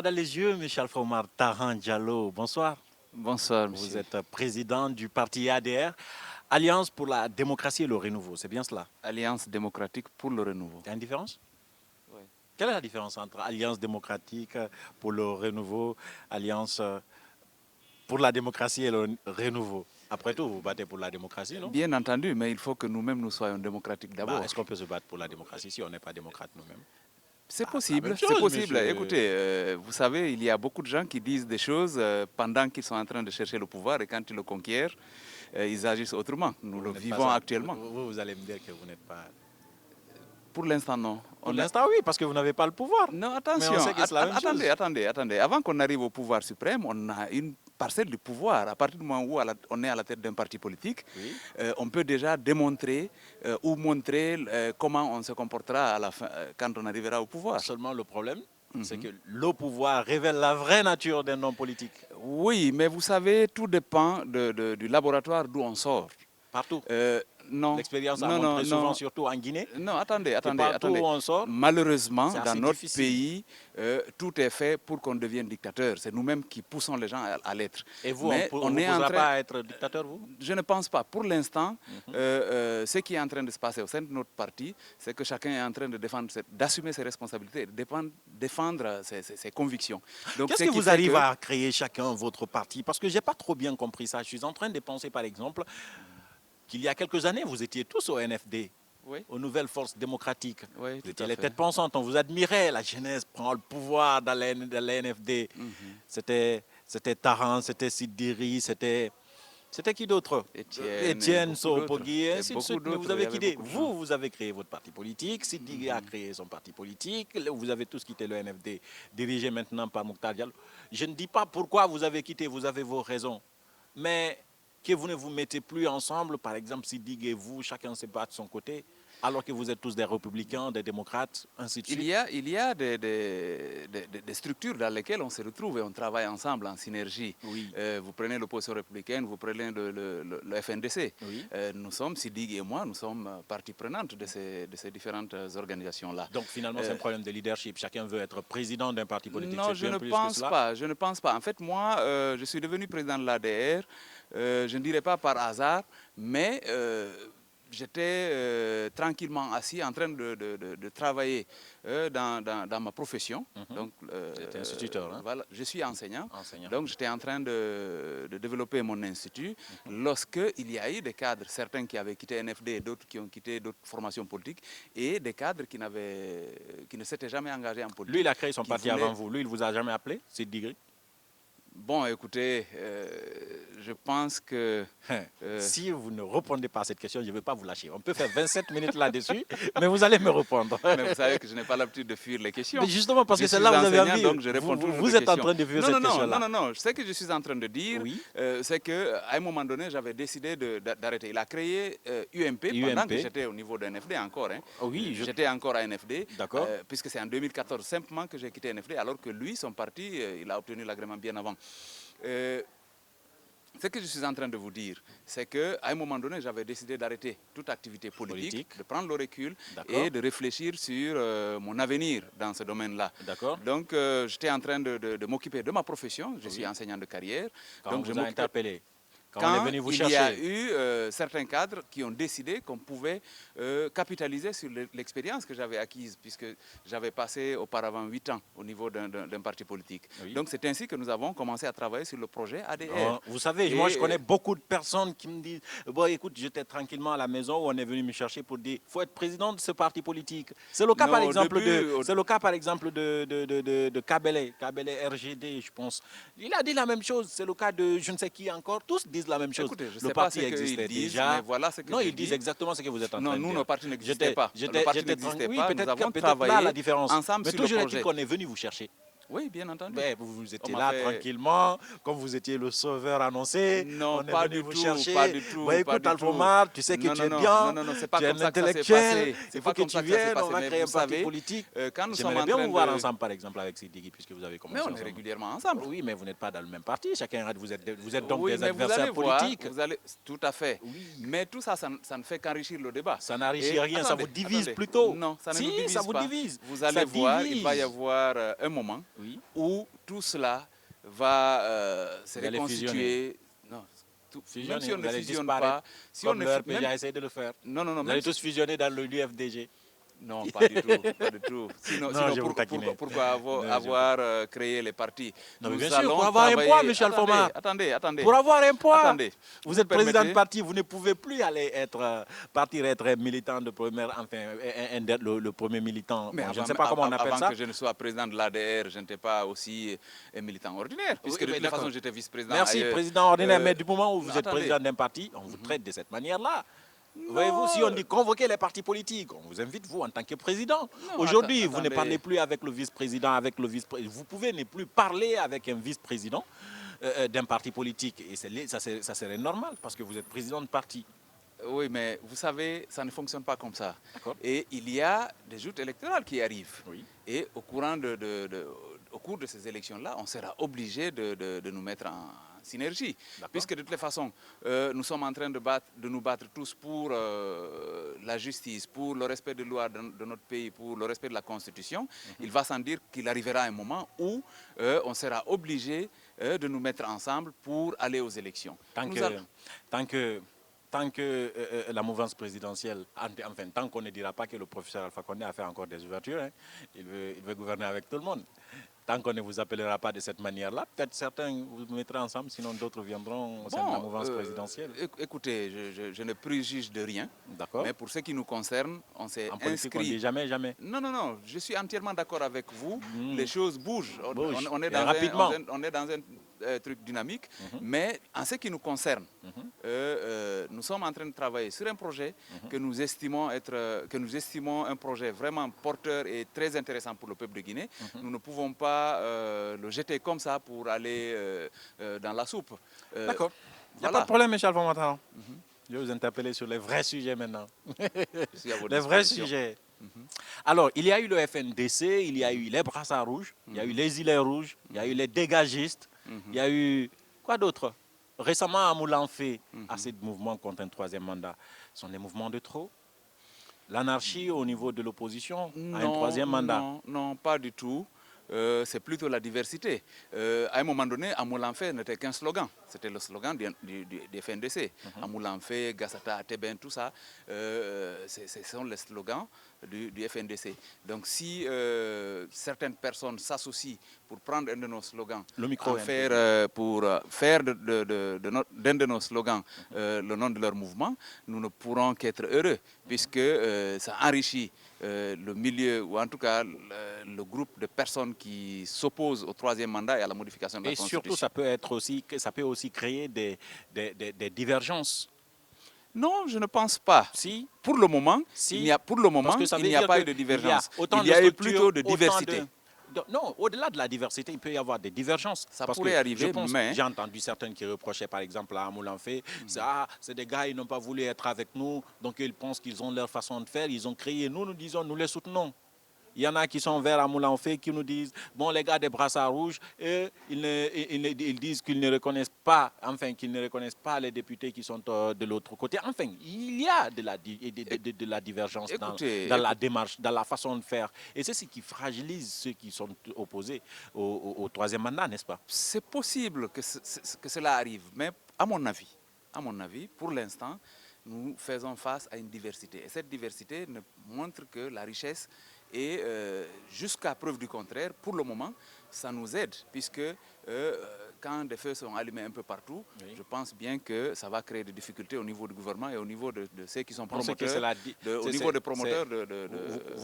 dans les yeux, Michel Alpha Oumar Tahan Diallo. Bonsoir. Bonsoir, Vous monsieur. êtes président du parti ADR, Alliance pour la démocratie et le renouveau. C'est bien cela? Alliance démocratique pour le renouveau. Il y a une différence? Oui. Quelle est la différence entre Alliance démocratique pour le renouveau, Alliance pour la démocratie et le renouveau? Après tout, vous vous battez pour la démocratie, non? Bien entendu, mais il faut que nous-mêmes nous soyons démocratiques d'abord. Est-ce qu'on peut se battre pour la démocratie si on n'est pas démocrate nous-mêmes? C'est C'est la même possible, c'est chose, possible. monsieur. Écoutez, vous savez, il y a beaucoup de gens qui disent des choses pendant qu'ils sont en train de chercher le pouvoir et quand ils le conquièrent, ils agissent autrement. Nous le vivons actuellement. Vous allez me dire que vous n'êtes pas... Pour l'instant, non. Pour l'instant, oui, parce que vous n'avez pas le pouvoir. Non, Mais attention, on sait que c'est la même chose. attendez. Avant qu'on arrive au pouvoir suprême, on a une parcelle du pouvoir. À partir du moment où on est à la tête d'un parti politique, Oui. on peut déjà démontrer ou montrer comment on se comportera à la fin, quand on arrivera au pouvoir. Seulement le problème, c'est que le pouvoir révèle la vraie nature d'un homme politique. Oui, mais vous savez, tout dépend du laboratoire d'où on sort. Partout. Non. L'expérience a montré souvent, surtout en Guinée. Non, attendez. Partout où on sort, malheureusement, dans notre difficile. pays, tout est fait pour qu'on devienne dictateur. C'est nous-mêmes qui poussons les gens à l'être. Et vous, mais on ne pourra pas être dictateur, vous? Je ne pense pas. Pour l'instant, ce qui est en train de se passer au sein de notre parti, c'est que chacun est en train de d'assumer ses responsabilités, de défendre ses convictions. Qu'est-ce que vous arrivez à créer chacun votre parti? Parce que je n'ai pas trop bien compris ça. Je suis en train de penser, par exemple, qu'il y a quelques années, vous étiez tous au NFD, oui, aux Nouvelles Forces Démocratiques. Oui, vous étiez les têtes pensantes, on vous admirait. La jeunesse prend le pouvoir dans la NFD. C'était Tahan, c'était Sidiri, c'était qui d'autre? Étienne Sopogui, et ainsi de suite. Mais vous avez quitté. Vous avez créé votre parti politique. Sidiri a créé son parti politique. Vous avez tous quitté le NFD, dirigé maintenant par Mokhtar Diallo. Je ne dis pas pourquoi vous avez quitté, vous avez vos raisons. Mais que vous ne vous mettez plus ensemble, par exemple, Siddig et vous, chacun se bat de son côté, alors que vous êtes tous des républicains, des démocrates, ainsi de suite. Il y a des structures dans lesquelles on se retrouve et on travaille ensemble en synergie. Oui. Vous prenez l'opposition républicaine, vous prenez le FNDC. Oui. Nous sommes, Siddig et moi, nous sommes partie prenante de ces différentes organisations-là. Donc finalement, c'est un problème de leadership. Chacun veut être président d'un parti politique. Non, je ne pense pas. En fait, moi, je suis devenu président de l'ADR, je ne dirais pas par hasard, mais j'étais tranquillement assis en train de travailler dans ma profession. J'étais instituteur. Hein? Voilà, je suis enseignant. Donc j'étais en train de développer mon institut lorsqu'il y a eu des cadres, certains qui avaient quitté NFD, d'autres qui ont quitté d'autres formations politiques, et des cadres qui ne s'étaient jamais engagés en politique. Lui, il a créé son parti avant vous. Lui, il ne vous a jamais appelé, c'est Digri? Bon, écoutez, je pense que... Si vous ne répondez pas à cette question, je ne vais pas vous lâcher. On peut faire 27 minutes là-dessus, mais vous allez me répondre. Mais vous savez que je n'ai pas l'habitude de fuir les questions. Mais justement, parce que c'est là où vous avez envie. Donc je réponds toujours vous êtes en train de fuir cette question-là. Non. Ce que je suis en train de dire, c'est qu'à un moment donné, j'avais décidé d'arrêter. Il a créé UMP pendant que j'étais au niveau de NFD encore. Hein. Oui, j'étais encore à NFD, puisque c'est en 2014 simplement que j'ai quitté NFD, alors que lui, son parti, il a obtenu l'agrément bien avant. Ce que je suis en train de vous dire, c'est qu'à un moment donné, j'avais décidé d'arrêter toute activité politique, de prendre le recul et de réfléchir sur mon avenir dans ce domaine-là. Donc, j'étais en train de m'occuper de ma profession. Je suis enseignant de carrière. Donc, je m'ai interpellé. Quand il y a eu certains cadres qui ont décidé qu'on pouvait capitaliser sur l'expérience que j'avais acquise, puisque j'avais passé auparavant 8 ans au niveau d'un parti politique. Donc c'est ainsi que nous avons commencé à travailler sur le projet ADR. Vous savez, moi je connais beaucoup de personnes qui me disent « Bon, écoute, j'étais tranquillement à la maison où on est venu me chercher pour dire « Il faut être président de ce parti politique ». C'est le cas par exemple de Kabele RGD, je pense. Il a dit la même chose. C'est le cas de je ne sais qui encore. Tous disent la même chose. Écoutez, le parti existait déjà. Mais voilà ce que non, ils disent exactement ce que vous êtes en train de dire. Non, nous, nos partis n'existaient pas. Le parti n'existait pas. Nous avons travaillé là la différence. Ensemble mais sur le projet. toujours qu'on est venu vous chercher. Oui, bien entendu. Ben, vous étiez là tranquillement, comme vous étiez le sauveur annoncé. Non, on est pas venu du vous tout, chercher. pas du tout. Ouais, écoute, Alpha Oumar, tu sais que tu es bien. Non, c'est pas tu es comme un ça que ça s'est intellectuel. passé. Il faut que tu viennes, on va créer un parti politique. J'aimerais bien vous voir ensemble, par exemple, avec Siddigui, puisque vous avez commencé. Mais on est régulièrement ensemble. Oui, mais vous n'êtes pas dans le même parti. Chacun, vous êtes donc des adversaires politiques. Tout à fait. Mais tout ça, ça ne fait qu'enrichir le débat. Ça n'enrichit rien, ça vous divise plutôt. Non, ça ne nous divise ça vous pas. divise. Vous allez voir, il va y avoir un moment Oui. où tout cela va se Vous allez reconstituer. Non, même si on ne fusionne pas, si comme on ne le RPG a essayé de le faire. non, non, non, Vous même allez tous fusionner dans le UFDG. non, pas du tout, pas du tout. Sinon, Non, je vous taquinais. pourquoi avoir créé les partis? Non, mais bien Nous sûr, pour allons avoir un poids, travailler. M. Alfoma. Attendez. Pour avoir un poids. Attendez. Vous êtes président de parti, vous ne pouvez plus aller partir être militant de première, enfin, le premier militant. Mais Bon, avant, je ne sais pas comment on appelle ça. Avant que je ne sois président de l'ADR, je n'étais pas aussi un militant ordinaire, puisque Oui, de toute façon, j'étais vice-président. Merci, ailleurs. président ordinaire, mais du moment où vous êtes Attendez. président d'un parti, on vous traite de cette manière-là. Voyez-vous, si on dit convoquer les partis politiques, on vous invite, vous, en tant que président. Aujourd'hui, vous ne parlez plus avec le vice-président, vous pouvez ne plus parler avec un vice-président d'un parti politique. Et ça serait normal, parce que vous êtes président de parti. Oui, mais vous savez, ça ne fonctionne pas comme ça. Et il y a des joutes électorales qui arrivent. Oui. Et au cours de ces élections-là, on sera obligé de nous mettre en synergie. Puisque de toutes les façons, nous sommes en train de nous battre tous pour la justice, pour le respect des lois de notre pays, pour le respect de la Constitution. Il va sans dire qu'il arrivera un moment où on sera obligé de nous mettre ensemble pour aller aux élections. Tant que la mouvance présidentielle, enfin, tant qu'on ne dira pas que le professeur Alpha Condé a fait encore des ouvertures, hein, il veut gouverner avec tout le monde. Tant qu'on ne vous appellera pas de cette manière-là, peut-être certains vous mettrez ensemble, sinon d'autres viendront au sein de la mouvance présidentielle. Écoutez, je ne préjuge de rien, mais pour ce qui nous concerne, on s'est inscrit. Politique, on dit jamais, jamais. Non, je suis entièrement d'accord avec vous. Les choses bougent. On est dans un truc dynamique, mais en ce qui nous concerne, nous sommes en train de travailler sur un projet que nous estimons un projet vraiment porteur et très intéressant pour le peuple de Guinée. Nous ne pouvons pas le jeter comme ça pour aller dans la soupe. D'accord. Il n'y a pas de problème, M. Alpha Ouattara. Je vais vous interpeller sur les vrais sujets maintenant. Les vrais sujets. Alors, il y a eu le FNDC, il y a eu les brassards rouges, il y a eu les îlets rouges, il y a eu les dégagistes, il y a eu quoi d'autre? Récemment, à Moulanfé, à ce mouvement contre un troisième mandat. Ce sont des mouvements de trop? L'anarchie au niveau de l'opposition à un troisième mandat? Non, pas du tout. C'est plutôt la diversité. À un moment donné, Amoulanfé n'était qu'un slogan. C'était le slogan du FNDC. Amoulanfé, Gassata, Teben, tout ça, ce sont les slogans du FNDC. Donc si certaines personnes s'associent pour prendre un de nos slogans, pour faire d'un de nos slogans le nom de leur mouvement, nous ne pourrons qu'être heureux, puisque ça enrichit le milieu, ou en tout cas le groupe de personnes qui s'opposent au troisième mandat et à la modification de la Constitution. Et surtout, ça peut aussi créer des divergences. Non, je ne pense pas. Si. Pour le moment, il n'y a pas eu de divergence. Il y a eu plutôt de diversité. Non, au-delà de la diversité, il peut y avoir des divergences. Ça pourrait arriver, mais... J'ai entendu certaines qui reprochaient, par exemple, à Moulanfé, c'est des gars, ils n'ont pas voulu être avec nous, donc ils pensent qu'ils ont leur façon de faire, ils ont créé. Nous disons, nous les soutenons. Il y en a qui sont vers à Moulanfé, qui nous disent, bon, les gars des brassards rouges, eux, ils disent qu'ils ne reconnaissent pas, les députés qui sont de l'autre côté. Enfin, il y a de la divergence dans la démarche, dans la façon de faire. Et c'est ce qui fragilise ceux qui sont opposés au troisième mandat, n'est-ce pas? C'est possible que cela arrive, mais à mon avis, pour l'instant, nous faisons face à une diversité. Et cette diversité montre que la richesse et jusqu'à preuve du contraire, pour le moment, ça nous aide, puisque quand des feux sont allumés un peu partout, je pense bien que ça va créer des difficultés au niveau du gouvernement et au niveau de ceux qui sont promoteurs, au niveau des promoteurs.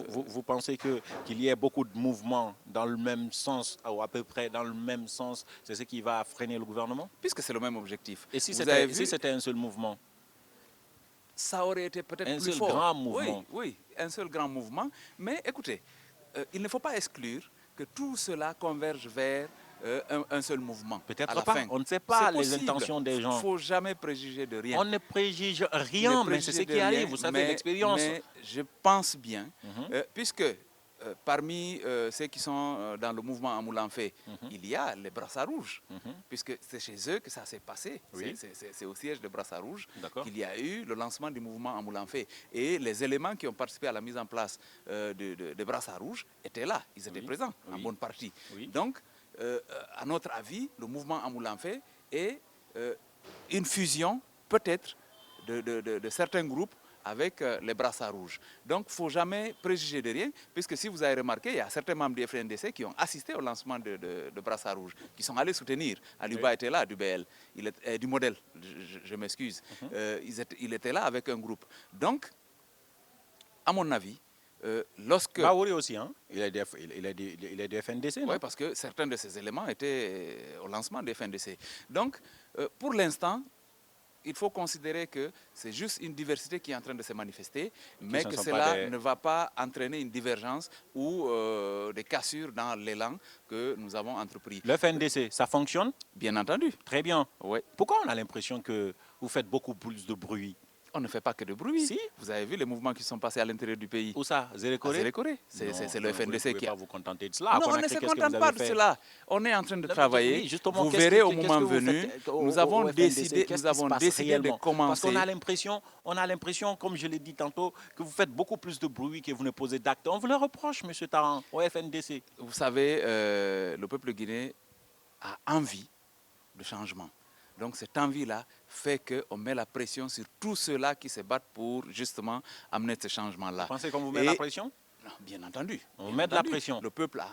Vous pensez qu'il y ait beaucoup de mouvements dans le même sens, ou à peu près dans le même sens, c'est ce qui va freiner le gouvernement? Puisque c'est le même objectif. Et si c'était un seul mouvement? Ça aurait été peut-être plus fort. Un seul grand mouvement. Oui, un seul grand mouvement. Mais écoutez, il ne faut pas exclure que tout cela converge vers un seul mouvement. Peut-être pas. On ne sait pas les intentions des gens. Il ne faut jamais préjuger de rien. On ne préjuge rien, mais c'est ce qui arrive. Vous savez, l'expérience. Mais je pense bien, puisque parmi ceux qui sont dans le mouvement Amoulanfé, il y a les brassards rouges, puisque c'est chez eux que ça s'est passé. Oui. C'est au siège des brassards rouges D'accord. qu'il y a eu le lancement du mouvement Amoulanfé. Et les éléments qui ont participé à la mise en place des brassards rouges étaient là, ils étaient présents en bonne partie. Oui. Donc, à notre avis, le mouvement Amoulanfé est une fusion, peut-être, de certains groupes avec les brassards rouges. Donc, il ne faut jamais préjuger de rien, puisque si vous avez remarqué, il y a certains membres du FNDC qui ont assisté au lancement de brassards rouges, qui sont allés soutenir. Aliba était là, du BL, du modèle, je m'excuse. Il était là avec un groupe. Donc, à mon avis, lorsque... Baouri aussi, hein? Il est du FNDC, non? Oui, parce que certains de ces éléments étaient au lancement du FNDC. Donc, pour l'instant, il faut considérer que c'est juste une diversité qui est en train de se manifester, mais que cela ne va pas entraîner une divergence ou des cassures dans l'élan que nous avons entrepris. Le FNDC, ça fonctionne? Bien entendu. Très bien. Oui. Pourquoi on a l'impression que vous faites beaucoup plus de bruit? On ne fait pas que de bruit. Si. Vous avez vu les mouvements qui sont passés à l'intérieur du pays. Où ça? Zélékoré? Zélékoré. C'est le FNDC qui... Vous ne pouvez pas vous contenter de cela. Non, on ne se contente pas de cela. On est en train de travailler. Oui, vous verrez au moment venu, nous avons décidé de commencer. Parce qu'on a l'impression, comme je l'ai dit tantôt, que vous faites beaucoup plus de bruit que vous ne posez d'actes. On vous le reproche, M. Taran, au FNDC. Vous savez, le peuple guinéen a envie de changement. Donc cette envie-là fait qu'on met la pression sur tous ceux-là qui se battent pour justement amener ce changement-là. Vous pensez qu'on vous met la pression? Non, bien entendu. On vous met de la pression. Le peuple a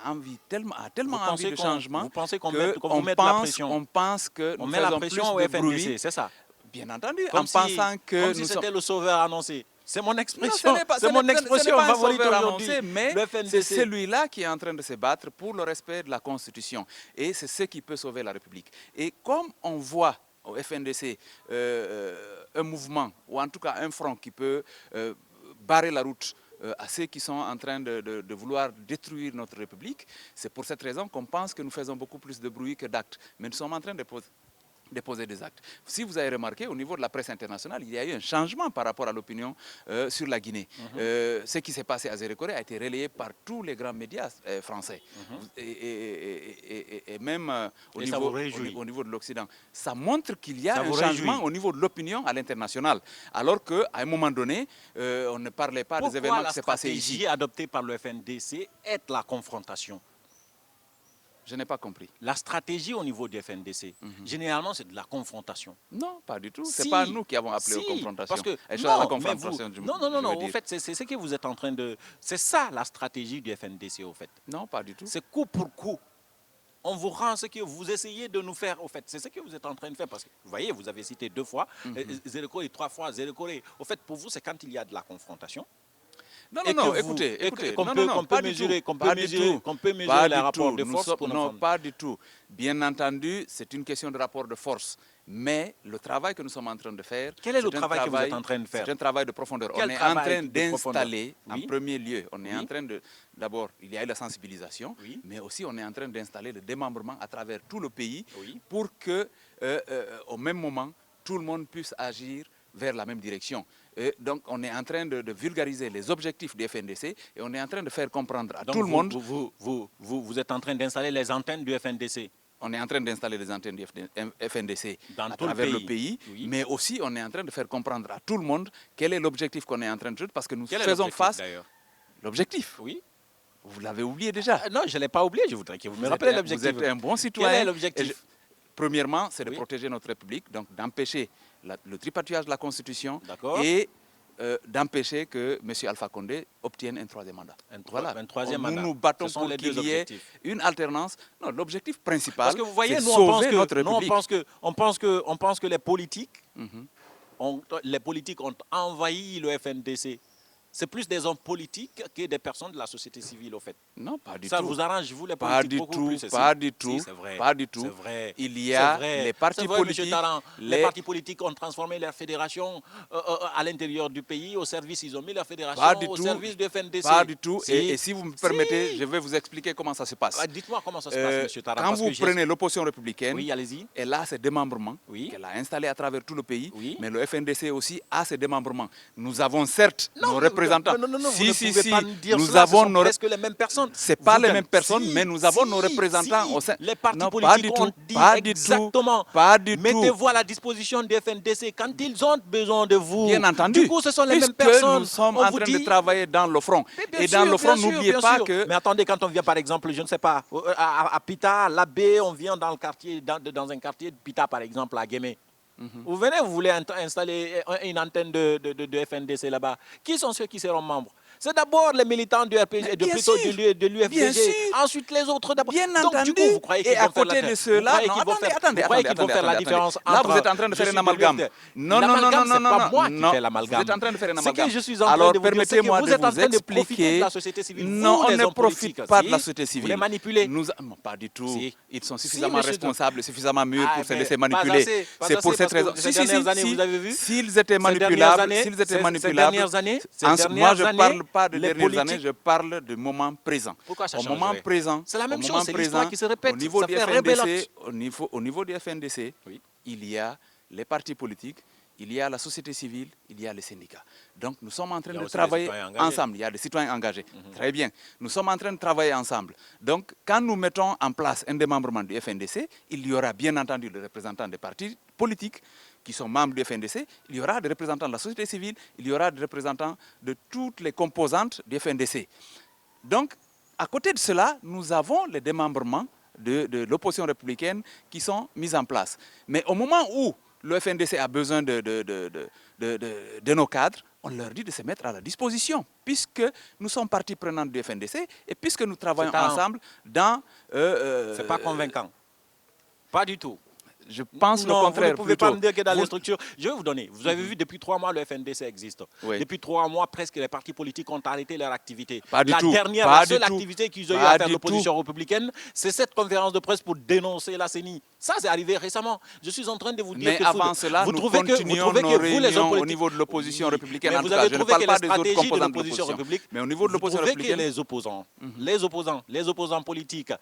tellement envie de changement. Vous pensez qu'on vous met de la pression? On pense que on met la pression au FNDC, c'est ça? Bien entendu, comme pensant que comme si c'était le sauveur annoncé. C'est mon expression. C'est mon expression favorite aujourd'hui. Mais c'est celui-là qui est en train de se battre pour le respect de la Constitution. Et c'est ce qui peut sauver la République. Et comme on voit au FNDC un mouvement, ou en tout cas un front qui peut barrer la route à ceux qui sont en train de vouloir détruire notre République, c'est pour cette raison qu'on pense que nous faisons beaucoup plus de bruit que d'actes. Mais nous sommes en train de déposer des actes. Si vous avez remarqué, au niveau de la presse internationale, il y a eu un changement par rapport à l'opinion sur la Guinée. Ce qui s'est passé à Zélékoré a été relayé par tous les grands médias français et même au niveau de l'Occident. Ça montre qu'il y a un changement au niveau de l'opinion à l'international. Alors qu'à un moment donné, on ne parlait pas des événements qui s'est passé ici. La stratégie adoptée par le FNDC est la confrontation. Je n'ai pas compris. La stratégie au niveau du FNDC, généralement, c'est de la confrontation. Non, pas du tout. Ce n'est pas nous qui avons appelé aux confrontations. Parce que, non, au fait, c'est ce que vous êtes en train de... C'est ça, la stratégie du FNDC, au fait. Non, pas du tout. C'est coup pour coup. On vous rend ce que vous essayez de nous faire, au fait. C'est ce que vous êtes en train de faire. Parce que, vous voyez, vous avez cité 2 fois, Zélékoré 3 fois, Zélékoré. Au fait, pour vous, c'est quand il y a de la confrontation. Non, écoutez, qu'on peut mesurer les rapports de force pour non, pas du tout. Bien entendu, c'est une question de rapport de force. Mais le travail que nous sommes en train de faire... Quel est le travail que vous êtes en train de faire? C'est un travail de profondeur. On est en train d'installer, en premier lieu, on est en train de... D'abord, il y a eu la sensibilisation, mais aussi on est en train d'installer le démembrement à travers tout le pays pour que, au même moment, tout le monde puisse agir vers la même direction. Et donc, on est en train de vulgariser les objectifs du FNDC et on est en train de faire comprendre à tout le monde... Vous êtes en train d'installer les antennes du FNDC? On est en train d'installer les antennes du FNDC à travers le pays, mais aussi on est en train de faire comprendre à tout le monde quel est l'objectif qu'on est en train de faire, parce que nous faisons face... L'objectif? Oui. Vous l'avez oublié déjà? Non, je ne l'ai pas oublié, je voudrais que vous me rappeliez l'objectif. Vous êtes un bon citoyen. Quel est l'objectif? Premièrement, c'est de protéger notre République, donc d'empêcher le tripatouillage de la Constitution et d'empêcher que M. Alpha Condé obtienne un 3e mandat. Un troisième mandat. Nous nous battons pour qu'il y ait une alternance. Non, l'objectif principal, c'est de sauver notre République. On pense que les politiques ont envahi le FNDC. C'est plus des hommes politiques que des personnes de la société civile, au fait. Non, pas du tout. Ça vous arrange, vous, les politiques, beaucoup plus? Pas du tout. C'est vrai. Pas du tout. C'est vrai. Il y a les partis politiques. M. Taran, les partis politiques ont transformé leur fédération à l'intérieur du pays. Au service, ils ont mis leur fédération au service du FNDC. Pas du tout. Et si vous me permettez, je vais vous expliquer comment ça se passe. Dites-moi comment ça se passe, M. Taran. Quand vous prenez l'opposition républicaine, elle a ses démembrements qu'elle a installés à travers tout le pays. Mais le FNDC aussi a ses démembrements. Nous avons certes nos représentants représentants. Non, vous si, ne si, pouvez si. pas dire Nous cela, avons ce sont presque les mêmes personnes. C'est pas les mêmes personnes, mais nous avons nos représentants au sein. Les partis non, politiques ont dit exactement. Pas du tout. Mettez-vous à la disposition du FNDC quand ils ont besoin de vous. Bien entendu. Du coup, ce sont les mêmes Puisque personnes. nous sommes en train de travailler dans le front. Et sûr, dans le front, bien sûr, n'oubliez bien pas sûr. que... Mais attendez, quand on vient par exemple, je ne sais pas, à Pita, à l'Abbé, on vient dans le quartier, dans un quartier de Pita par exemple, à Guémé. Vous venez, vous voulez installer une antenne de FNDC là-bas. Qui sont ceux qui seront membres? C'est d'abord les militants du RPG, de l'UFDG, ensuite les autres d'abord. Bien Donc, entendu. Du coup, vous croyez qu'ils vont faire côté de ceux-là, attendez, la différence Là, entre vous êtes en train de faire un amalgame. Non, c'est pas moi qui fais l'amalgame. Vous êtes en train de faire un Ce amalgame. que je suis en train Alors, de vous dire, c'est que permettez-moi vous de êtes en vous train de profiter expliquer. de la société civile. Non, Vous, on les ne hommes profite politiques, pas de si, la société civile. Vous les manipulez. Non, pas du tout. Si. Ils sont Si, suffisamment monsieur responsables, suffisamment mûrs pour se mais laisser pas manipuler. assez, pas C'est pour assez, cette parce que raison. ces dernières années, vous avez vu? S'ils étaient Ces dernières manipulables, années, s'ils étaient ces manipulables, dernières années, moi je ne parle pas de les dernières années, politiques- je parle du moment présent. Pourquoi ça Au moment changerait? présent, C'est la même au chose, moment c'est présent, l'histoire qui se répète. Au niveau Ça du fait FNDC, rebelote. au niveau du FNDC, Oui. il y a les partis politiques, il y a la société civile, il y a les syndicats. Donc nous sommes en train Il y a de aussi des travailler citoyens engagés. ensemble. Il y a des citoyens engagés. Très bien. Nous sommes en train de travailler ensemble. Donc quand nous mettons en place un démembrement du FNDC, il y aura bien entendu des représentants des partis politiques qui sont membres du FNDC, il y aura des représentants de la société civile, il y aura des représentants de toutes les composantes du FNDC. Donc, à côté de cela, nous avons les démembrements de l'opposition républicaine qui sont mis en place. Mais au moment où le FNDC a besoin de nos cadres, on leur dit de se mettre à la disposition, puisque nous sommes partie prenante du FNDC et puisque nous travaillons ensemble dans... C'est pas convaincant. Pas du tout. Je pense le Non, contraire. vous ne pouvez plutôt. pas me dire que dans les structures... Je vais vous donner. Vous avez vu, depuis 3 mois, le FNDC existe. Oui. Depuis 3 mois, presque les partis politiques ont arrêté leur activité. Pas du tout. La seule activité qu'ils ont eu Pas à faire du l'opposition républicaine, c'est cette conférence de presse pour dénoncer la CENI. Ça, c'est arrivé récemment. Je suis en train de vous dire Mais que... avant cela, nous continuons nos réunions au niveau de l'opposition républicaine. En tout cas, je ne parle pas des autres composants de l'opposition républicaine. Mais au niveau de l'opposition républicaine... que les opposants politiques,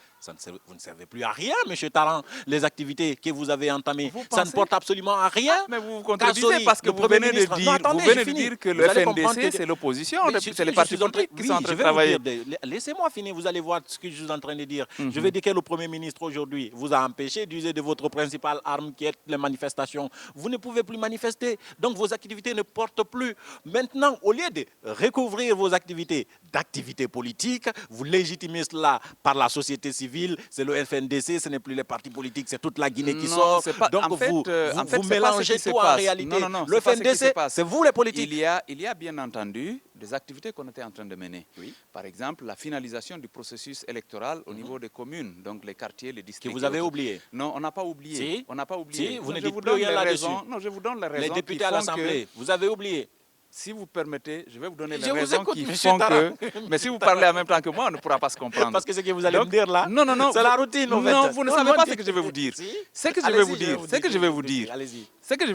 vous ne servez plus à rien, M. Tarrant. Les activités que vous avez entamées, ça ne porte absolument à rien. Mais vous vous contredisez parce que vous venez de dire que le FNDC, c'est l'opposition, c'est les partis politiques qui sont en train de travailler. Laissez-moi finir, vous allez voir ce que je suis en train de dire. Je vais dire que le Premier ministre aujourd'hui vous a empêché d'user de votre principale arme qui est les manifestations. Vous ne pouvez plus manifester, donc vos activités ne portent plus. Maintenant, au lieu de recouvrir vos activités d'activités politiques, vous légitimez cela par la société civile, c'est le FNDC, ce n'est plus les partis politiques, c'est toute la Guinée qui sort. Donc vous mélangez tout en réalité. Non, le FNDC, c'est vous les politiques. Il y a bien entendu des activités qu'on était en train de mener. Oui. Par exemple, la finalisation du processus électoral au niveau des communes, donc les quartiers, les districts. Que vous avez oublié. Non, on n'a pas oublié. Si. On n'a pas oublié. Si, vous ne dites plus rien là-dessus. Non, je vous donne les raisons. Les députés à l'Assemblée, vous avez oublié. Si vous permettez, je vais vous donner les raisons qui font que... Mais si vous parlez en même temps que moi, on ne pourra pas se comprendre. Parce que ce que vous allez me dire là, non, c'est la routine en fait. Non, vous ne savez pas ce que je vais vous dire. Ce que je vais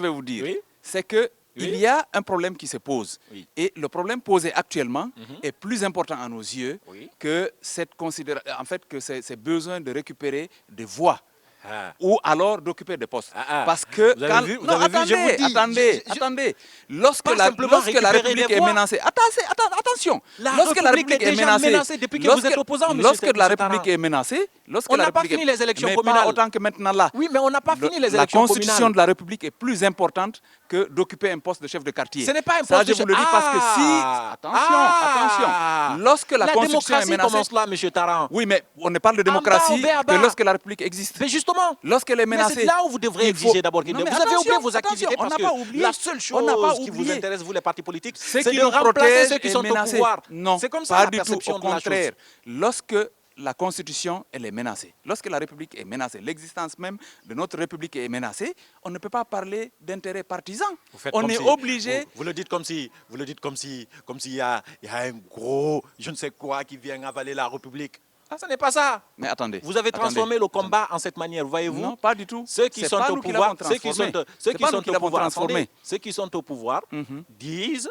vous dire, c'est que il y a un problème qui se pose. Oui. Et le problème posé actuellement est plus important à nos yeux que cette considération, en fait, que ces besoins de récupérer des voix. Ou alors d'occuper des postes. Parce que attendez. Lorsque la République est menacée, attention. Lorsque la République est menacée, depuis que vous êtes opposant, lorsque la République est menacée, on n'a pas fini les élections communales. Pas autant que maintenant là. Oui, mais on n'a pas fini les élections communales. La constitution de la République est plus importante que d'occuper un poste de chef de quartier. Ce n'est pas un poste de chef de quartier. Je vous le dis parce que si, attention, lorsque la constitution est menacée. Commence là, M. Tarrant. Oui, mais on ne parle de démocratie que lorsque la République existe. Mais justement, lorsqu'elle est menacée. C'est là où vous devrez exiger d'abord qu'il y ait. Vous avez oublié vos activités parce que la seule chose qui vous intéresse, vous les partis politiques, c'est de remplacer ceux qui sont au pouvoir. Non, c'est comme ça la perception de la chose. Au contraire, lorsque la Constitution elle est menacée, lorsque la République est menacée, l'existence même de notre République est menacée, on ne peut pas parler d'intérêt partisan. On est obligé... Vous le dites comme si il y a un gros, je ne sais quoi, qui vient avaler la République. Ce n'est pas ça. Mais attendez. Vous avez transformé le combat en cette manière, voyez-vous? Non, pas du tout. Ceux qui sont au pouvoir, ceux qui sont au pouvoir disent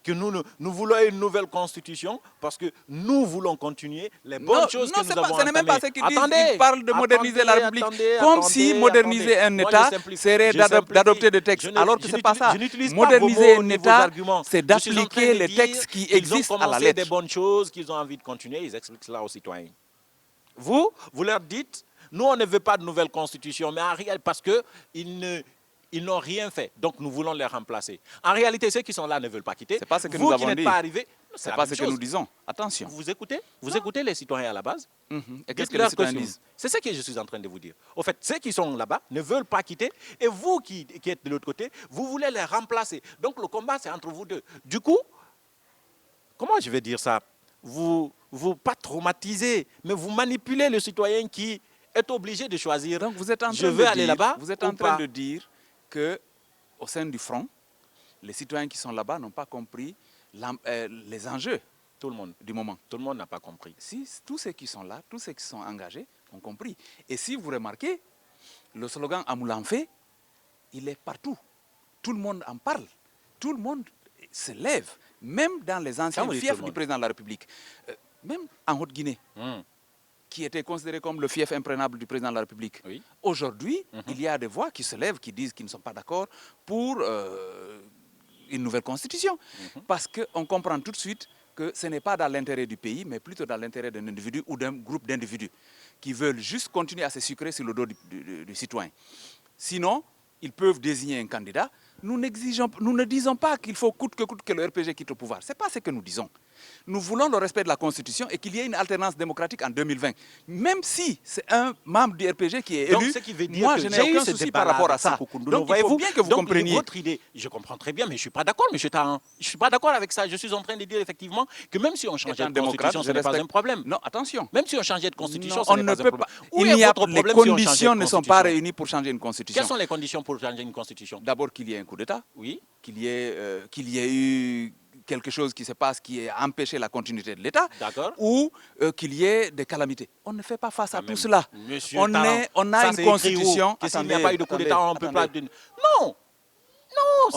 que nous voulons une nouvelle constitution parce que nous voulons continuer les bonnes choses que nous avons entamées. Ce n'est même pas ce qu'ils disent. Ils parlent de moderniser la République. Comme si moderniser un État serait d'adopter des textes. Alors que ce n'est pas ça. Moderniser un État, c'est d'appliquer les textes qui existent à la lettre. Des bonnes choses qu'ils ont envie de continuer, ils expliquent cela aux citoyens. Vous leur dites, nous on ne veut pas de nouvelle constitution, mais en réalité, parce qu'ils n'ont rien fait, donc nous voulons les remplacer. En réalité, ceux qui sont là ne veulent pas quitter. C'est pas ce que vous nous qui avons n'êtes dit. pas arrivés, c'est pas ce que nous disons. Attention. Vous écoutez les citoyens à la base. Et qu'est-ce que les citoyens disent? C'est ce que je suis en train de vous dire. Au fait, ceux qui sont là-bas ne veulent pas quitter, et vous qui êtes de l'autre côté, vous voulez les remplacer. Donc le combat, c'est entre vous deux. Du coup, comment je vais dire ça? Vous pas traumatisez, mais vous manipulez le citoyen qui est obligé de choisir. Donc vous êtes en train je veux aller là-bas. Vous êtes en train de dire que au sein du front, les citoyens qui sont là-bas n'ont pas compris les enjeux. Tout le monde. Du moment. Tout le monde n'a pas compris. Si, tous ceux qui sont là, tous ceux qui sont engagés ont compris. Et si vous remarquez, le slogan Amoulanfé, il est partout. Tout le monde en parle. Tout le monde se lève. Même dans les anciens fiefs du président de la République. Même en Haute-Guinée, qui était considéré comme le fief imprenable du président de la République. Oui. Aujourd'hui, il y a des voix qui se lèvent, qui disent qu'ils ne sont pas d'accord pour une nouvelle constitution. Parce qu'on comprend tout de suite que ce n'est pas dans l'intérêt du pays, mais plutôt dans l'intérêt d'un individu ou d'un groupe d'individus qui veulent juste continuer à se sucrer sur le dos du citoyen. Sinon, ils peuvent désigner un candidat. Nous ne disons pas qu'il faut coûte que le RPG quitte au pouvoir. Ce n'est pas ce que nous disons. Nous voulons le respect de la Constitution et qu'il y ait une alternance démocratique en 2020. Même si c'est un membre du RPG qui est élu, moi je n'ai aucun souci par rapport à ça. Donc il faut bien que vous compreniez. Votre idée, je comprends très bien, mais je ne suis pas d'accord, M. Tahan. Je ne suis pas d'accord avec ça. Je suis en train de dire effectivement que même si on changeait de constitution, ce n'est pas un problème. Non, attention. Même si on changeait de constitution, ce n'est pas un problème. Les conditions ne sont pas réunies pour changer une constitution. Quelles sont les conditions pour changer une constitution? D'abord qu'il y ait un coup d'État. Oui. Qu'il y ait eu quelque chose qui se passe qui a empêché la continuité de l'État, ou qu'il y ait des calamités. On ne fait pas face à tout cela. On a une constitution. S'il n'y a pas eu de coup d'État, on ne peut pas... Non,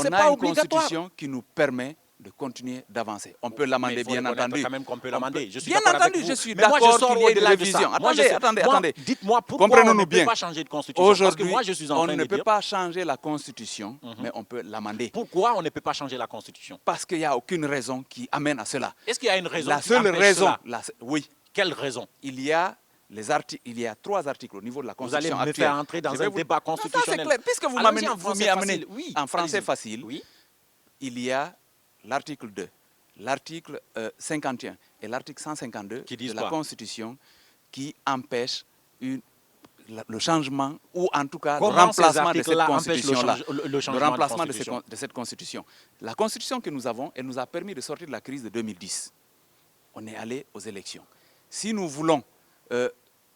c'est pas obligatoire. On a une constitution qui nous permet de continuer d'avancer. On peut l'amender, bien entendu. Quand même qu'on peut l'amender. Bien entendu, je suis d'accord qu'il y ait une révision. Attendez. Dites-moi pourquoi on ne peut pas changer de constitution. Aujourd'hui, on ne peut pas changer la constitution, mais on peut l'amender. Pourquoi on ne peut pas changer la constitution? Parce qu'il n'y a aucune raison qui amène à cela. Est-ce qu'il y a une raison? La seule raison, oui. Quelle raison? Il y a 3 articles au niveau de la Constitution actuelle. Vous allez me faire entrer dans un débat constitutionnel. Non, ça c'est clair. Puisque vous m'y amenez en français facile, il y a l'article 2, l'article 51 et l'article 152 de la Constitution qui empêchent le changement ou en tout cas le remplacement de cette constitution-là. Le remplacement de cette constitution. La constitution que nous avons, elle nous a permis de sortir de la crise de 2010. On est allé aux élections. Si nous voulons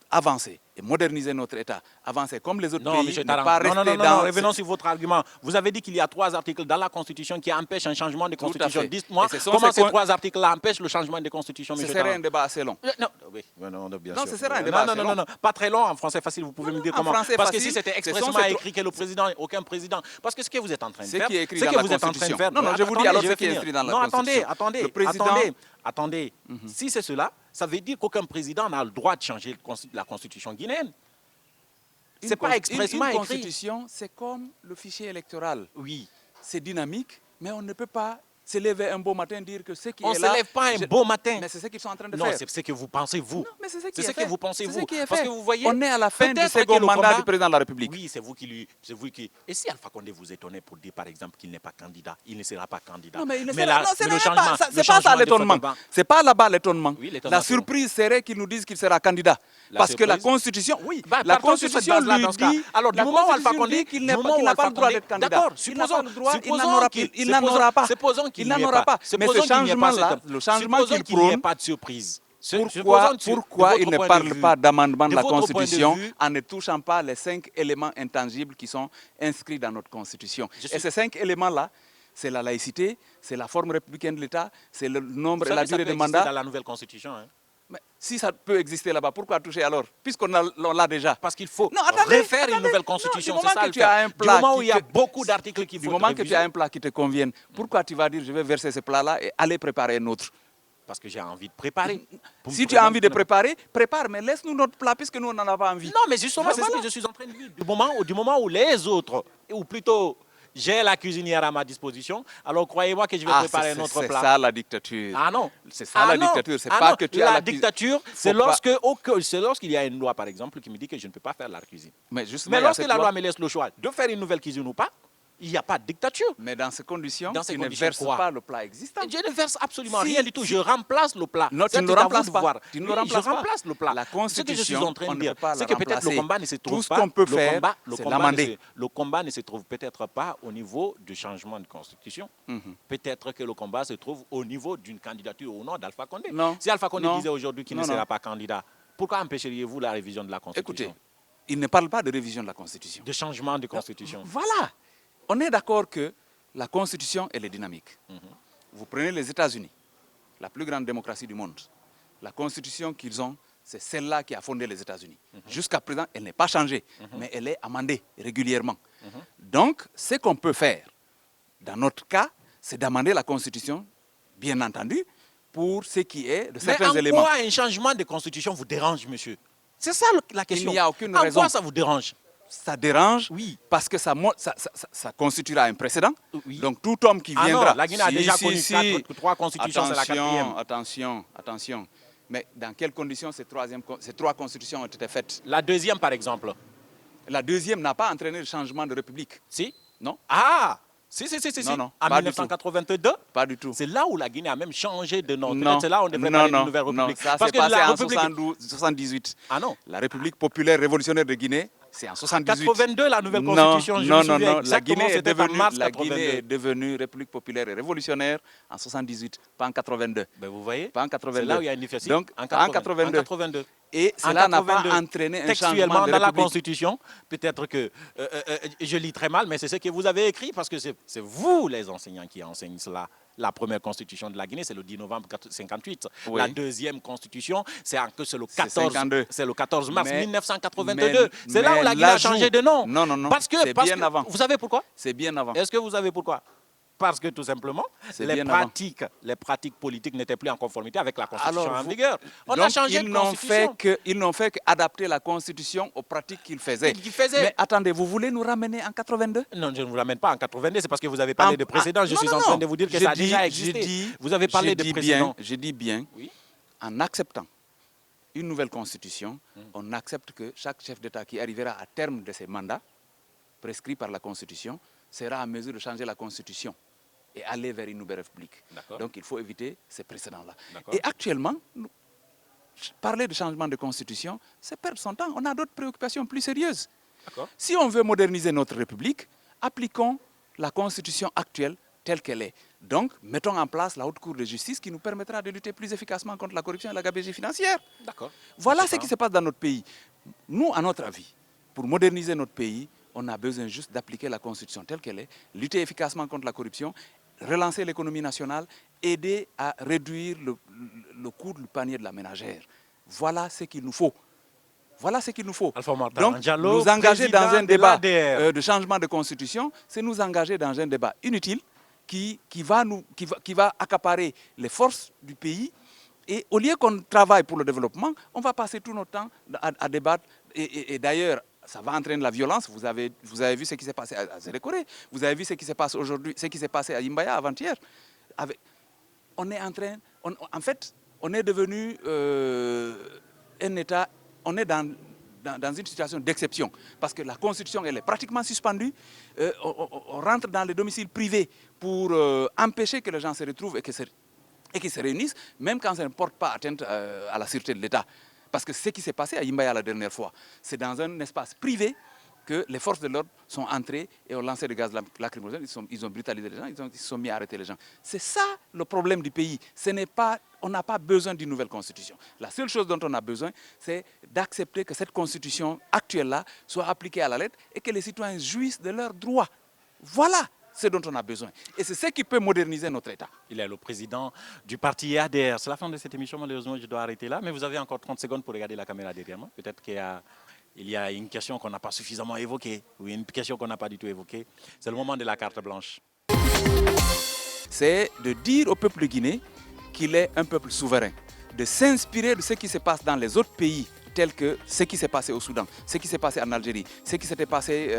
avancer et moderniser notre État, avancer comme les autres pays, ne pas rester dans... revenons sur votre argument. Vous avez dit qu'il y a 3 articles dans la Constitution qui empêchent un changement de Constitution. Dites-moi comment ces 3 articles-là empêchent le changement de Constitution. Ce serait un débat assez long. Non, ce serait un débat assez long. Non, pas très long, en français facile, vous pouvez me dire comment. Parce que si c'était expressément écrit que le président, aucun président... Parce que ce que vous êtes en train de faire... Ce qui est écrit dans la Constitution. Non, je vous dis alors ce qui est écrit dans la Constitution. Attendez. Si c'est cela, ça veut dire qu'aucun président n'a le droit de changer la Constitution guinéenne. C'est pas expressement écrit. Une constitution, c'est comme le fichier électoral. Oui. C'est dynamique, mais on ne peut pas se lever un beau matin et dire que ce qui est là... On ne se lève pas un beau matin. Mais c'est ce qu'ils sont en train de faire. faire. Non, c'est ce que vous pensez, vous. Non, mais c'est ce que vous pensez, vous. Parce que vous voyez... On est à la fin du second mandat du président de la République. Oui, c'est vous qui... Et si Alpha Condé vous étonnait pour dire, par exemple, qu'il n'est pas candidat, il ne sera pas candidat. Non, mais il ne sera pas... C'est pas ça l'étonnement. C'est pas là-bas l'étonnement. La surprise serait qu'il nous dise qu'il sera candidat. Parce que la Constitution... Oui, la Constitution lui dit... Alors, du moment où Alpha Condé... qu'il n'a pas le droit d'être candidat. D'accord, il n'en aura pas. Supposons qu'il n'en aura pas. Mais ce changement-là, le changement qu'il prône... Il n'y a pas de surprise. Pourquoi il ne parle pas d'amendement de la Constitution en ne touchant pas les 5 éléments intangibles qui sont inscrits dans notre Constitution? Et ces 5 éléments-là, c'est la laïcité, c'est la forme républicaine de l'État, c'est le nombre et la durée des mandats. Dans la nouvelle Constitution, hein? Mais si ça peut exister là-bas, pourquoi toucher alors? Puisqu'on l'a déjà. Parce qu'il faut refaire une nouvelle constitution, c'est ça le fait. Du moment où il y a beaucoup d'articles qui Du moment que tu as un plat qui te convienne, pourquoi tu vas dire je vais verser ce plat-là et aller préparer un autre? Parce que j'ai envie de préparer. Si tu as envie de préparer, prépare, mais laisse-nous notre plat puisque nous, on n'en a pas envie. Non, mais justement, c'est ce que je suis en train de dire. Du moment où les autres, ou plutôt j'ai la cuisinière à ma disposition, alors croyez-moi que je vais préparer notre plat. C'est ça la dictature. Ah non. C'est ça la dictature. C'est pas que tu as la dictature, c'est lorsqu'il y a une loi, par exemple, qui me dit que je ne peux pas faire la cuisine. Mais lorsque la loi me laisse le choix de faire une nouvelle cuisine ou pas, il n'y a pas de dictature. Mais dans ces conditions, tu ne verses pas le plat existant. Je ne verse absolument rien du tout. Je remplace le plat. Non, tu ne le remplaces pas. Tu ne le remplaces pas. Je remplace le plat. La Constitution, ce que je suis en train de dire, c'est que peut-être le combat ne se trouve pas. Tout ce qu'on peut faire, c'est l'amender. Le combat ne se trouve peut-être pas au niveau du changement de Constitution. Peut-être que le combat se trouve au niveau d'une candidature ou non d'Alpha Condé. Si Alpha Condé disait aujourd'hui qu'il ne sera pas candidat, pourquoi empêcheriez-vous la révision de la Constitution? Écoutez, il ne parle pas de révision de la Constitution. De changement de Constitution. Voilà. On est d'accord que la Constitution, elle est dynamique. Vous prenez les États-Unis, la plus grande démocratie du monde. La Constitution qu'ils ont, c'est celle-là qui a fondé les États-Unis. Jusqu'à présent, elle n'est pas changée, mais elle est amendée régulièrement. Donc, ce qu'on peut faire, dans notre cas, c'est d'amender la Constitution, bien entendu, pour ce qui est de certains éléments. Mais en quoi un changement de Constitution vous dérange, monsieur? C'est ça la question. Il n'y a aucune raison. En quoi ça vous dérange? Ça dérange, oui, parce que ça constituera un précédent. Oui. Donc tout homme qui viendra... non, la Guinée a déjà connu 3 constitutions, c'est la 4e. Attention. Mais dans quelles conditions ces 3 constitutions ont été faites? La 2e, par exemple. La 2e n'a pas entraîné le changement de république. Si? Non. Ah! Si. Non, en 1982, pas du tout. C'est là où la Guinée a même changé de nom. C'est là où on devrait parler d'une nouvelle république. Non, ça s'est passé en 78. Ah non. La République populaire révolutionnaire de Guinée, c'est en 78. En 82, la nouvelle constitution, non. La Guinée est devenue République populaire et révolutionnaire en 78, pas en 82. Ben vous voyez, pas en 82. C'est là où il y a une différence. Donc, en 82. Et cela n'a pas entraîné un changement de textuellement dans la république. Constitution, peut-être que je lis très mal, mais c'est ce que vous avez écrit, parce que c'est vous, les enseignants, qui enseignent cela. La première constitution de la Guinée, c'est le 10 novembre 1958. Oui. La 2e constitution, c'est le 14 mars 1982. C'est là où la Guinée a changé de nom. Non. Parce que, bien avant. Vous savez pourquoi? C'est bien avant. Est-ce que vous savez pourquoi? Parce que tout simplement, les pratiques politiques n'étaient plus en conformité avec la Constitution en vigueur. On a changé de Constitution. Ils n'ont fait qu'adapter la Constitution aux pratiques qu'ils faisaient. Mais attendez, vous voulez nous ramener en 82? Non, je ne vous ramène pas en 82, c'est parce que vous avez parlé de précédents. Je suis en train de vous dire que ça a déjà existé. Vous avez parlé de précédents. Je dis bien, en acceptant une nouvelle Constitution, on accepte que chaque chef d'État qui arrivera à terme de ses mandats, prescrits par la Constitution, sera en mesure de changer la Constitution et aller vers une nouvelle république. Donc il faut éviter ces précédents-là. Et actuellement, parler de changement de constitution, c'est perdre son temps. On a d'autres préoccupations plus sérieuses. Si on veut moderniser notre république, appliquons la constitution actuelle telle qu'elle est. Donc, mettons en place la haute cour de justice qui nous permettra de lutter plus efficacement contre la corruption et la gabegie financière. Voilà ce qui se passe dans notre pays. Nous, à notre avis, pour moderniser notre pays, on a besoin juste d'appliquer la Constitution telle qu'elle est, lutter efficacement contre la corruption, relancer l'économie nationale, aider à réduire le coût du panier de la ménagère. Voilà ce qu'il nous faut. Voilà ce qu'il nous faut. Donc, nous engager dans un débat de changement de Constitution, c'est nous engager dans un débat inutile qui va accaparer les forces du pays. Et au lieu qu'on travaille pour le développement, on va passer tout notre temps à débattre. Et d'ailleurs, ça va entraîner la violence. Vous avez vu ce qui s'est passé à Zérékoré. Vous avez vu ce qui se passe aujourd'hui, ce qui s'est passé à Imbaya avant-hier. On est devenu un État, on est dans une situation d'exception. Parce que la Constitution, elle est pratiquement suspendue. On rentre dans les domiciles privés pour empêcher que les gens se retrouvent et qu'ils se réunissent, même quand ça ne porte pas atteinte à la sûreté de l'État. Parce que ce qui s'est passé à Imbaya la dernière fois, c'est dans un espace privé que les forces de l'ordre sont entrées et ont lancé des gaz lacrymogènes, ils ont brutalisé les gens, ils se sont mis à arrêter les gens. C'est ça le problème du pays. On n'a pas besoin d'une nouvelle constitution. La seule chose dont on a besoin, c'est d'accepter que cette constitution actuelle-là soit appliquée à la lettre et que les citoyens jouissent de leurs droits. Voilà. ce dont on a besoin. Et c'est ce qui peut moderniser notre État. Il est le président du parti ADR. C'est la fin de cette émission, malheureusement, je dois arrêter là. Mais vous avez encore 30 secondes pour regarder la caméra derrière moi. Peut-être qu'il y a une question qu'on n'a pas suffisamment évoquée ou une question qu'on n'a pas du tout évoquée. C'est le moment de la carte blanche. C'est de dire au peuple de Guinée qu'il est un peuple souverain, de s'inspirer de ce qui se passe dans les autres pays, tels que ce qui s'est passé au Soudan, ce qui s'est passé en Algérie, ce qui s'était passé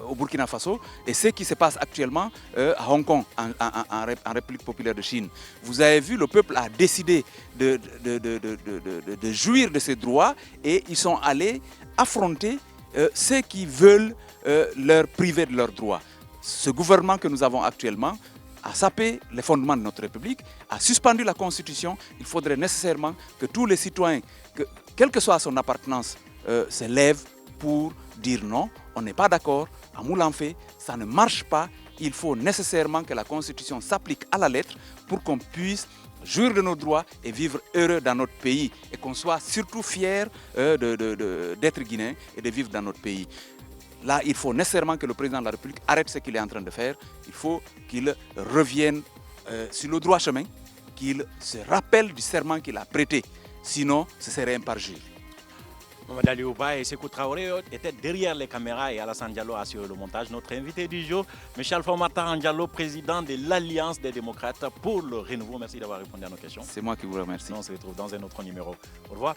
au Burkina Faso et ce qui se passe actuellement à Hong Kong, en République populaire de Chine. Vous avez vu, le peuple a décidé de jouir de ses droits et ils sont allés affronter ceux qui veulent leur priver de leurs droits. Ce gouvernement que nous avons actuellement a sapé les fondements de notre République, a suspendu la Constitution. Il faudrait nécessairement que tous les citoyens, quelle que soit son appartenance, se lèvent pour dire non, on n'est pas d'accord, à moule en fait, ça ne marche pas. Il faut nécessairement que la Constitution s'applique à la lettre pour qu'on puisse jouir de nos droits et vivre heureux dans notre pays et qu'on soit surtout fiers d'être guinéens et de vivre dans notre pays. Là, il faut nécessairement que le président de la République arrête ce qu'il est en train de faire. Il faut qu'il revienne sur le droit chemin, qu'il se rappelle du serment qu'il a prêté. Sinon, ce serait un parjure. Mohamed Ali Ouba et Sékou Traoré étaient derrière les caméras et Alassane Diallo a assuré le montage. Notre invité du jour, M. Alpha Oumar Diallo, président de l'Alliance des démocrates pour le renouveau. Merci d'avoir répondu à nos questions. C'est moi qui vous remercie. On se retrouve dans un autre numéro. Au revoir.